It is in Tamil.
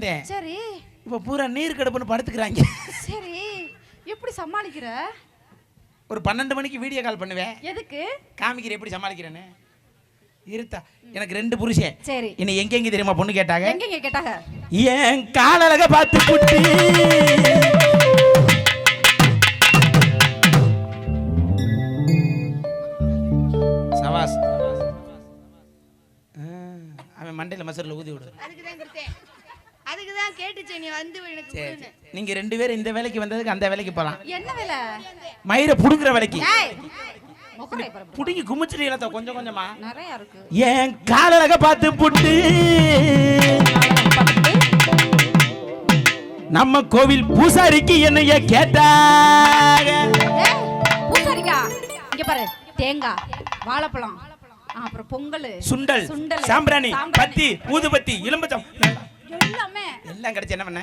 இருந்தேன். சரி. இப்ப பூரா நீர் கடுப்புன்னு படுத்துக்கிறாங்க. சரி, எப்படி சமாளிக்கிற? ஒரு 12 மணிக்கு வீடியோ கால் பண்ணுவேன். எதுக்கு? காமிக்கிற எப்படி சமாளிக்கிறேன்னு. இருத்தா எனக்கு 2 புருஷன். சரி. இனி எங்க தெரியுமா பொண்ணு கேட்டாங்க? எங்க கேட்டாங்க? ஏன் காலழக பார்த்து புட்டி சவாஸ். அவன் மண்டையில மசரில் ஊதி விடு. அதுக்குதான் கேட்டுச்சு நீ வந்து எனக்கு. சரி, நீங்க 2 பேரும் இந்த வேலைக்கு வந்ததுக்கு அந்த வேலைக்கு போலாம். என்ன வேலை? மயிரை புடுங்குற வேலைக்கு. புடுங்கி குமிச்சிட்டீங்களா கொஞ்சம் கொஞ்சமா? நிறைய இருக்கு. ஏன் காலழக பார்த்து புட்டு நம்ம கோவில் பூசாரிக்கு என்னைய கேட்டாங்க. பூசாரிக்கா? இங்க பாரு, தேங்காய், வாழைப்பழம், அப்புறம் பொங்கல், சுண்டல், சாம்பிராணி, பத்தி, ஊதுபத்தி, இளம்பச்சம் எல்லாமே எல்லாம் கிடைச்சு என்ன பண்ண?